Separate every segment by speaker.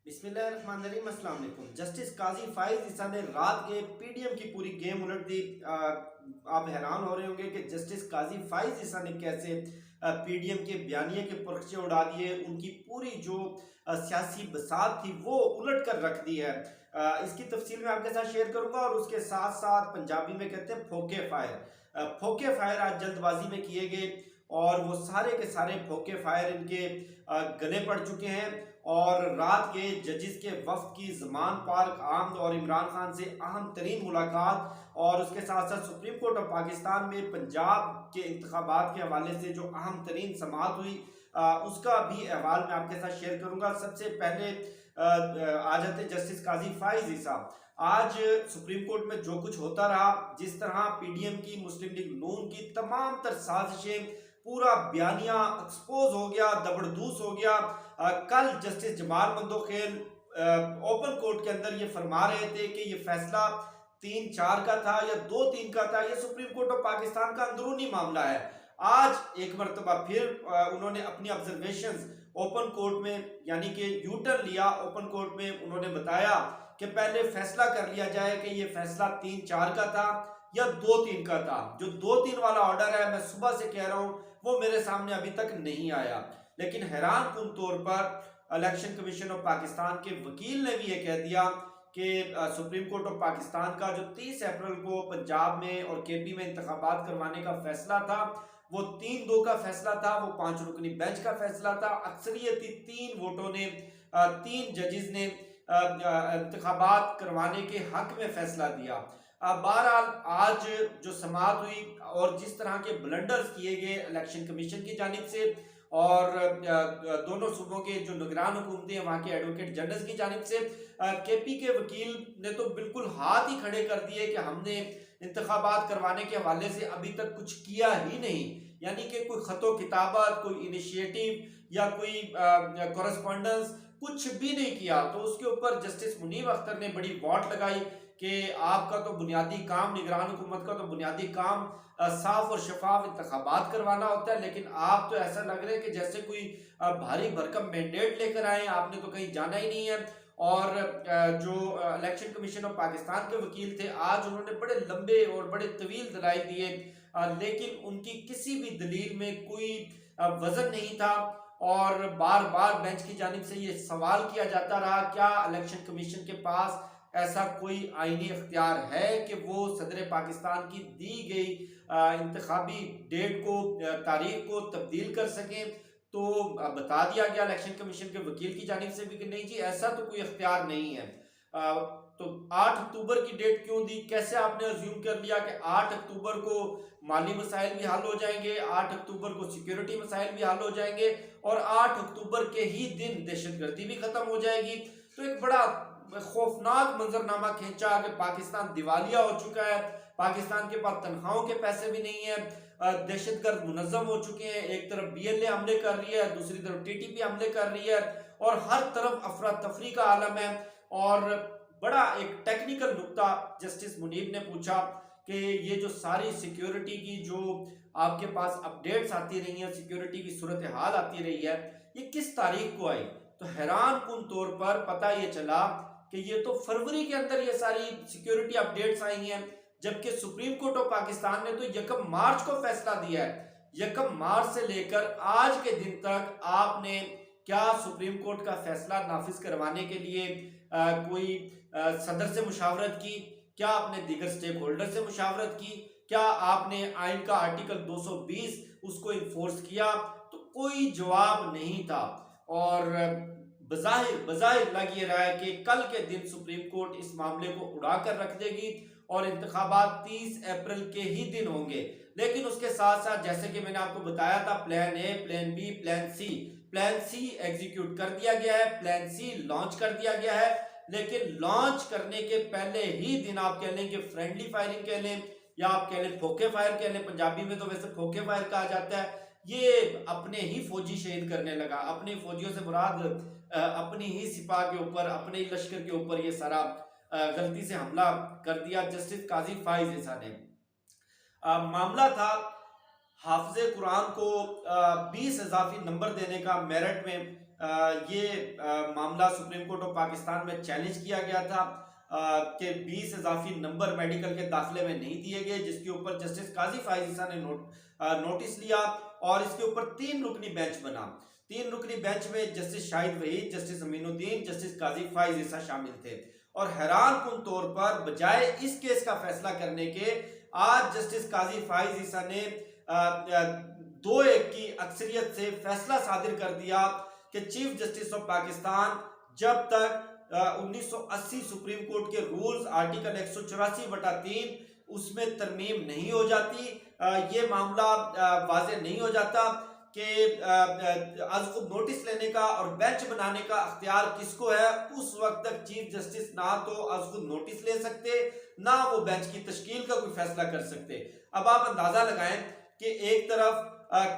Speaker 1: बिस्मिल्लाहिर्रहमानिर्रहीम। अस्सलाम वालेकुम। जस्टिस काजी फाइज ईसा ने रात के पीडीएम की पूरी गेम उलट दी। आप हैरान हो रहे होंगे कि जस्टिस काजी फाइज ईसा ने कैसे पीडीएम के बयानिए के पर्चे उड़ा दिए, उनकी पूरी जो सियासी बसात थी वो उलट कर रख दी है। इसकी तफसील मैं आपके साथ शेयर करूंगा और उसके साथ साथ पंजाबी में कहते हैं फोके फायर। फोके फायर आज जल्दबाजी में किए गए और वो सारे के सारे फोके फायर इनके गले पड़ चुके हैं। और रात के जजिस के वफ्द की जमान पार्क आमद और इमरान खान से अहम तरीन मुलाकात और उसके साथ साथ सुप्रीम कोर्ट ऑफ पाकिस्तान में पंजाब के इंतखाबात के हवाले से जो अहम तरीन समाअत हुई उसका भी अहवाल मैं आपके साथ शेयर करूंगा। सबसे पहले आ जाते जस्टिस काजी फाइज ईसा। आज सुप्रीम कोर्ट में जो कुछ होता रहा, जिस तरह पीडीएम की, मुस्लिम लीग नून की तमाम तर साजिशें, पूरा बयानिया एक्सपोज हो गया, दबड़दूस हो गया। कल justice Jamal Mandokhel open court के अंदर ये फरमा रहे थे कि ये फैसला 3-4 का था या 2-3 का था, ये सुप्रीम कोर्ट ऑफ पाकिस्तान का अंदरूनी मामला है। आज एक मरतबा फिर उन्होंने अपनी ऑब्जर्वेशंस ओपन कोर्ट में यानी कि यूटर्न लिया। ओपन कोर्ट में उन्होंने बताया कि पहले फैसला कर लिया जाए कि ये फैसला 3-4 का था या 2-3 का था। जो 2-3 वाला ऑर्डर है, मैं सुबह से कह रहा हूं, वो मेरे सामने अभी तक नहीं आया। लेकिन हैरान कुन तौर पर इलेक्शन कमीशन ऑफ पाकिस्तान के वकील ने भी ये कह दिया कि सुप्रीम कोर्ट ऑफ पाकिस्तान का जो 30 अप्रैल को पंजाब में और केपी में इंतखाबात करवाने का फैसला था, वो 3-2 का फैसला था, वो 5 रुकनी बेंच का फैसला था। अक्सरियती 3 वोटों ने 3 जजेस ने इंतखाबात करवाने के हक में फैसला दिया। बहरहाल आज जो समाअत हुई और जिस तरह के ब्लंडर्स किए गए इलेक्शन कमीशन की जानिब से और दोनों सूबों के जो निगरान हुकूमतें हैं वहाँ के एडवोकेट जनरल की जानिब से, केपी के वकील ने तो बिल्कुल हाथ ही खड़े कर दिए कि हमने इंतखाबात करवाने के हवाले से अभी तक कुछ किया ही नहीं। यानी कि कोई खतो किताबत, कोई इनिशिएटिव या कोई कॉरेस्पॉन्डेंस कुछ भी नहीं किया। तो उसके ऊपर जस्टिस मुनीब अख्तर ने बड़ी वॉट लगाई कि आपका तो बुनियादी काम, निगरान हुकूमत का तो बुनियादी काम साफ और शफाफ इंतखाबात करवाना होता है, लेकिन आप तो ऐसा लग रहा है कि जैसे कोई भारी भरकम मैंडेट लेकर आए, आपने तो कहीं जाना ही नहीं है। और जो इलेक्शन कमीशन ऑफ पाकिस्तान के वकील थे, आज उन्होंने बड़े लंबे और बड़े तवील दलाइल दिए, लेकिन उनकी किसी भी दलील में कोई वजन नहीं था। और बार बार बेंच की जानिब से ये सवाल किया जाता रहा, क्या इलेक्शन कमीशन के पास ऐसा कोई आईनी इख्तियार है कि वो सदर पाकिस्तान की दी गई इंतखाबी डेट को, तारीख को तब्दील कर सकें। तो बता दिया गया इलेक्शन कमीशन के वकील की जानिब से भी कि नहीं जी, ऐसा तो कोई इख्तियार नहीं है। तो 8 अक्टूबर की डेट क्यों दी? कैसे आपने अज्यूम कर लिया कि 8 अक्टूबर को माली मसाइल भी हल हो जाएंगे, 8 अक्टूबर को सिक्योरिटी मसाइल भी हल हो जाएंगे और 8 अक्टूबर के ही दिन दहशतगर्दी भी खत्म हो जाएगी? तो एक बड़ा खौफनाक मंजरनामा खींचा कि पाकिस्तान दिवालिया हो चुका है, पाकिस्तान के पास तनख्वाहों के पैसे भी नहीं है, दहशतगर्द मुनज्जम हो चुके हैं। एक तरफ बीएलए हमले कर रही है, दूसरी तरफ टीटीपी हमले कर रही है और हर तरफ अफरा तफरी का आलम है। और बड़ा एक टेक्निकल नुक्ता जस्टिस मुनीब ने पूछा कि ये जो सारी सिक्योरिटी की जो आपके पास अपडेट्स आती रही हैं, सिक्योरिटी की सूरत हाल आती रही है, ये किस तारीख को आई? तो हैरान कुन तौर पर पता ये चला कि ये तो फरवरी के अंदर ये सारी सिक्योरिटी अपडेट्स आई हैं, जबकि सुप्रीम कोर्ट ऑफ पाकिस्तान ने तो 1 मार्च को फैसला दिया है। 1 मार्च से लेकर आज के दिन तक आपने क्या सुप्रीम कोर्ट का फैसला नाफिज करवाने के लिए कोई सदर से मुशावरत की? क्या आपने दीगर स्टेक होल्डर से मुशावरत की? क्या आपने आइन का आर्टिकल 220 उसको इन्फोर्स किया? तो कोई जवाब नहीं था। और बज़ाहिर लग ये रहा है कि कल के दिन सुप्रीम कोर्ट इस मामले को उड़ा कर रख देगी और इंतखाबात 30 अप्रैल के ही दिन होंगे। लेकिन उसके साथ साथ जैसे कि मैंने आपको बताया था, plan A, plan B, plan C execute कर दिया गया है, प्लान सी लॉन्च कर दिया गया है। लेकिन लॉन्च करने के पहले ही दिन आप कह लें कि फ्रेंडली फायरिंग कह लें या आप कह लें फोके फायर कह लें, पंजाबी में तो वैसे फोके फायर कहा जाता है, ये अपने ही फौजी शहीद करने लगा। अपने फौजियों से मुराद अपनी ही सिपाह के ऊपर, अपने ही लश्कर के ऊपर ये सारा गलती से हमला कर दिया जस्टिस काजी फाइज ईसा ने। मामला था हाफिज कुरान को 20 इजाफी नंबर देने का मेरिट में ये मामला सुप्रीम कोर्ट ऑफ पाकिस्तान में चैलेंज किया गया था कि 20 इजाफी नंबर मेडिकल के दाखिले में नहीं दिए गए, जिसके ऊपर जस्टिस काजी फाइज ईसा ने नोटिस लिया और इसके ऊपर 3 रुकनी बेंच बना। 3 रुकनी बेंच में justice Shahid Waheed, justice Aminuddin, justice Qazi Faez Isa शामिल थे। और हैरान कुन तौर पर बजाय इस केस का फैसला करने के आज जस्टिस काजी फाइज ईसा ने 2-1 की अक्सरियत से फैसला सादिर कर दिया कि चीफ जस्टिस ऑफ पाकिस्तान जब तक 1980 सुप्रीम कोर्ट के रूल्स आर्टिकल 184/3 उसमें तरमीम नहीं हो जाती, ये मामला वाज़ेह नहीं हो जाता कि आज खुद नोटिस लेने का और बेंच बनाने का अख्तियार किसको है, उस वक्त तक चीफ जस्टिस ना तो आज खुद नोटिस ले सकते, ना वो बेंच की तश्कील का कोई फैसला कर सकते। अब आप अंदाजा लगाएं कि एक तरफ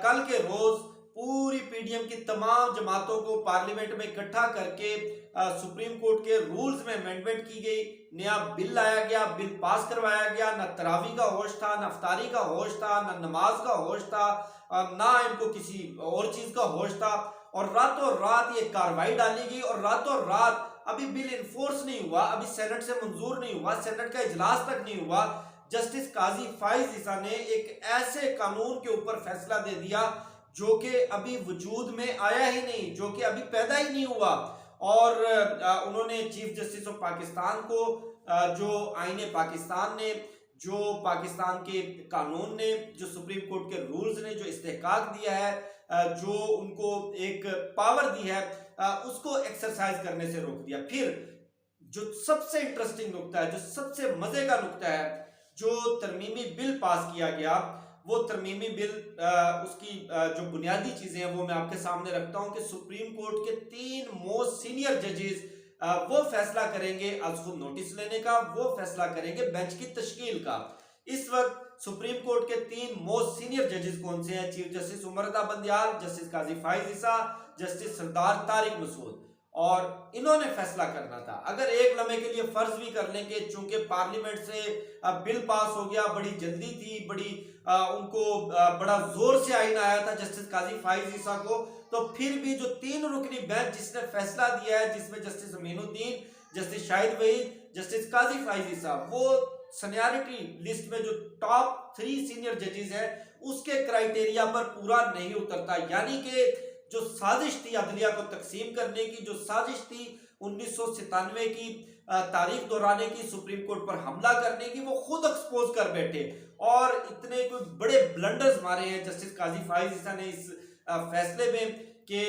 Speaker 1: कल के रोज पूरी पीडीएम की तमाम जमातों को पार्लियामेंट में इकट्ठा करके सुप्रीम कोर्ट के रूल्स में अमेंडमेंट की गई, नया बिल लाया गया, बिल पास करवाया गया, ना तरावी का होश था, ना अफ्तारी का होश था, ना नमाज का होश था, ना इनको किसी और चीज का होश था, और रातों रात ये कार्रवाई डाली गई और रातों रात अभी बिल इन्फोर्स नहीं हुआ, अभी सेनेट से मंजूर नहीं हुआ, सेनेट का इजलास तक नहीं हुआ, जस्टिस काजी फाइज ईसा ने एक ऐसे कानून के ऊपर फैसला दे दिया जो कि अभी वजूद में आया ही नहीं, जो कि अभी पैदा ही नहीं हुआ। और उन्होंने चीफ जस्टिस ऑफ पाकिस्तान को जो आईने पाकिस्तान ने, जो पाकिस्तान के कानून ने, जो सुप्रीम कोर्ट के रूल्स ने जो इस्तेहकाक दिया है, जो उनको एक पावर दी है, उसको एक्सरसाइज करने से रोक दिया। फिर जो सबसे इंटरेस्टिंग नुकता है, जो सबसे मजे का नुकता है, जो तरमीमी बिल पास किया गया, वो तरमीमी बिल उसकी जो बुनियादी चीजें हैं वो मैं आपके सामने रखता हूं कि सुप्रीम कोर्ट के 3 मोस्ट सीनियर जजेस वो फैसला करेंगे आज खुद नोटिस लेने का, वो फैसला करेंगे बेंच की तश्कील का। इस वक्त सुप्रीम कोर्ट के 3 मोस्ट सीनियर जजेस कौन से हैं? चीफ जस्टिस उमर रज़ा बंदियाल, जस्टिस काजी फाइज ईसा, जस्टिस सरदार तारिक मसूद। और इन्होंने फैसला करना था। अगर एक लम्हे के लिए फर्ज भी कर लेंगे चूंकि पार्लियामेंट से बिल पास हो गया, बड़ी जल्दी थी, उनको बड़ा जोर से आइन आया था जस्टिस काजी फाइज ईसा को, तो फिर भी जो 3 रुकनी बेंच जिसने फैसला दिया है, जिसमें justice Aminuddin, justice Shahid Waheed, justice Qazi Faez Isa, वो सीनियरिटी लिस्ट में जो टॉप 3 सीनियर जजेस हैं उसके क्राइटेरिया पर पूरा नहीं उतरता। यानी कि जो साजिश थी अदलिया को तकसीम करने की, जो साजिश थी 1997 की तारीख दोहराने की, सुप्रीम कोर्ट पर हमला करने की, वो खुद एक्सपोज कर बैठे और इतने कोई बड़े ब्लंडर्स मारे हैं जस्टिस काजी फाइज ईसा ने इस फैसले में कि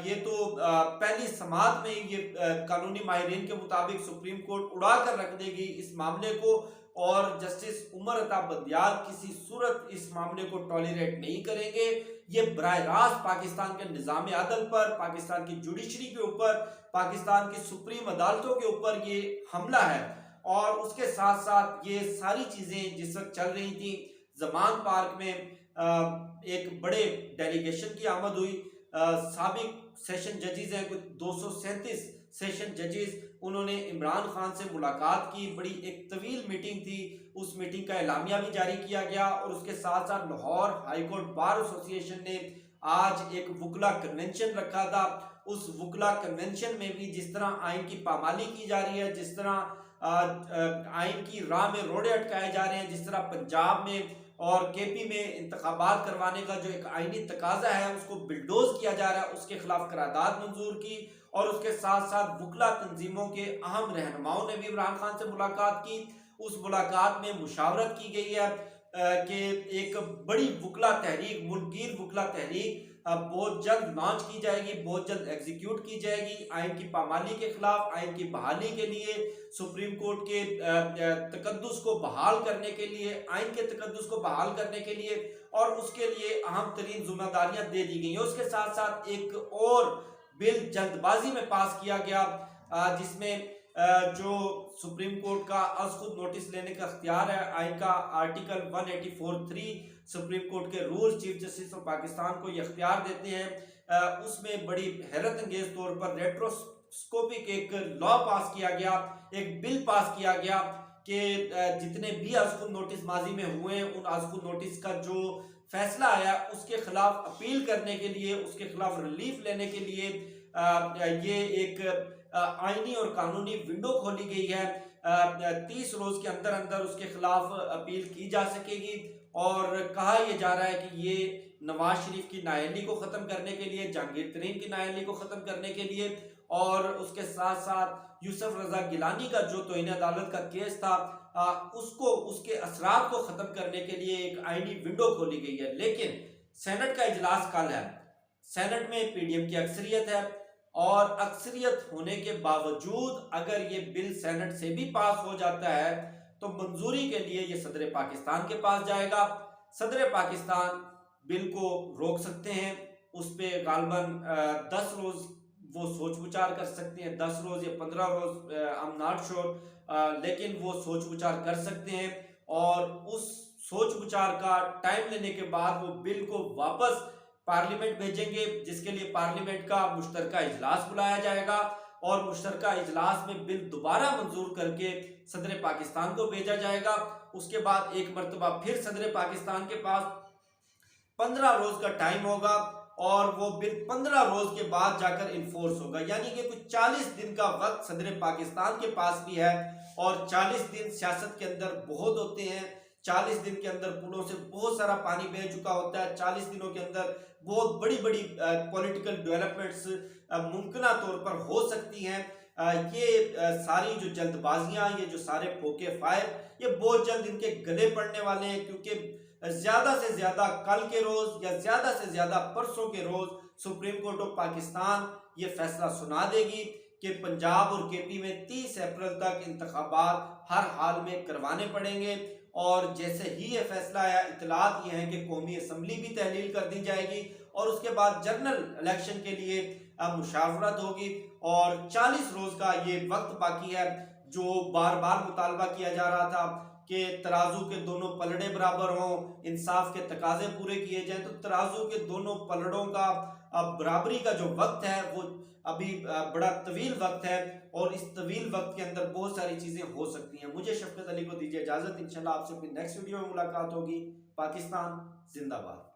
Speaker 1: ये तो पहली समात में ये कानूनी माहिरीन के मुताबिक सुप्रीम कोर्ट उड़ा कर रख देगी इस मामले को, और जस्टिस उमर रज़ा बंदियाल किसी सूरत इस मामले को टॉलरेट नहीं करेंगे। ये बराह रास्त पाकिस्तान के निज़ाम अदल पर, पाकिस्तान की जुडिशरी के ऊपर, पाकिस्तान की सुप्रीम अदालतों के ऊपर ये हमला है। और उसके साथ साथ ये सारी चीज़ें जिस वक्त चल रही थी, ज़मान पार्क में एक बड़े डेलीगेशन की आमद हुई, साबिक सेशन जजेस हैं, कुछ 237 सेशन जजेस, उन्होंने इमरान खान से मुलाकात की, बड़ी एक तवील मीटिंग थी, उस मीटिंग का एलामिया भी जारी किया गया। और उसके साथ साथ लाहौर हाईकोर्ट बार एसोसिएशन ने आज एक वुकला कन्वेंशन रखा था। उस वुकला कन्वेंशन में भी जिस तरह आइन की पामाली की जा रही है, जिस तरह आइन की राह में रोड़े अटकाए जा रहे हैं, जिस तरह पंजाब में और केपी में इंतखाबात करवाने का जो एक आइनी तकाजा है उसको बिल्डोज किया जा रहा है, उसके खिलाफ करारदाद मंजूर की। और उसके साथ साथ वुकला तंजीमों के अहम रहनुमाओं ने भी इमरान खान से मुलाकात की। उस मुलाकात में मुशावरत की गई है कि एक बड़ी वुकला तहरीक, मुल्कीर वुकला तहरीक बहुत जल्द लॉन्च की जाएगी, बहुत जल्द एग्जीक्यूट की जाएगी आइन की पामाली के खिलाफ, आइन की बहाली के लिए, सुप्रीम कोर्ट के तकद्दुस को बहाल करने के लिए, आइन के तकद्दुस को बहाल करने के लिए, और उसके लिए अहम तरीन जिम्मेदारियां दे दी गई हैं। उसके साथ साथ एक और बिल जल्दबाजी में पास किया गया जिसमें जो सुप्रीम कोर्ट का आज खुद नोटिस लेने का अख्तियार है, आइन का आर्टिकल 184(3) सुप्रीम कोर्ट के rule chief justice of Pakistan को ये अख्तियार देते हैं। उसमें बड़ी हैरत अंगेज तौर पर रेट्रोस्कोपिक एक लॉ पास किया गया, एक बिल पास किया गया कि जितने भी आज खुद नोटिस माजी में हुए हैं, उन आज खुद नोटिस का जो फैसला आया उसके खिलाफ अपील करने के लिए, उसके खिलाफ रिलीफ लेने के लिए ये एक आईनी और कानूनी विंडो खोली गई है। 30 रोज के अंदर अंदर उसके खिलाफ अपील की जा सकेगी और कहा यह जा रहा है कि ये नवाज शरीफ की नाअहली को खत्म करने के लिए, जहांगीर तरीन की नाअहली को खत्म करने के लिए और उसके साथ साथ यूसुफ रजा गिलानी का जो तौहीन अदालत का केस था उसको, उसके असरात को खत्म करने के लिए एक आईनी विंडो खोली गई है। लेकिन सेनेट का इजलास कल है, सेनेट में पीडीएम की अक्सरियत है और अक्सरियत होने के बावजूद अगर ये बिल सेनेट से भी पास हो जाता है तो मंजूरी के लिए ये सदर पाकिस्तान के पास जाएगा। सदर पाकिस्तान बिल को रोक सकते हैं, उस पर गालबन 10 रोज वो सोच विचार कर सकते हैं, 10 रोज या 15 रोज, आई एम नॉट श्योर, लेकिन वो सोच विचार कर सकते हैं और उस सोच विचार का टाइम लेने के बाद वो बिल को वापस पार्लियामेंट भेजेंगे, जिसके लिए पार्लियामेंट का मुश्तरका इजलास बुलाया जाएगा और मुश्तरका इजलास में बिल दोबारा मंजूर करके सदर पाकिस्तान को भेजा जाएगा। उसके बाद एक मरतबा फिर सदर पाकिस्तान के पास 15 रोज का टाइम होगा और वो बिल 15 रोज के बाद जाकर इन्फोर्स होगा, यानी कि कुछ 40 दिन का वक्त सदर पाकिस्तान के पास भी है। और 40 दिन सियासत के अंदर बहुत होते हैं, 40 दिन के अंदर पुलों से बहुत सारा पानी बह चुका होता है, 40 दिनों के अंदर बहुत बड़ी बड़ी पॉलिटिकल डेवलपमेंट्स मुमकिन तौर पर हो सकती हैं। ये सारी जो जल्दबाजियां, ये जो सारे फोके फायर, ये बहुत जल्द इनके गले पड़ने वाले हैं, क्योंकि ज्यादा से ज्यादा कल के रोज या ज्यादा से ज्यादा परसों के रोज सुप्रीम कोर्ट ऑफ पाकिस्तान ये फैसला सुना देगी कि पंजाब और केपी में 30 अप्रैल तक इंतखाबात हर हाल में करवाने पड़ेंगे। और जैसे ही ये फैसला आया, इतलात ये है कि कौमी असम्बली भी तहलील कर दी जाएगी और उसके बाद जनरल इलेक्शन के लिए मुशावरत होगी और 40 रोज का ये वक्त बाकी है। जो बार बार मुतालबा किया जा रहा था कि तराजू के दोनों पलड़े बराबर हों, इंसाफ के तकाजे पूरे किए जाएं, तो तराजू के दोनों पलड़ों का बराबरी का जो वक्त है वो अभी बड़ा तवील वक्त है और इस तवील वक्त के अंदर बहुत सारी चीजें हो सकती हैं। मुझे शफकत अली को दीजिए इजाजत, इंशाल्लाह आपसे फिर नेक्स्ट वीडियो में मुलाकात होगी। पाकिस्तान जिंदाबाद।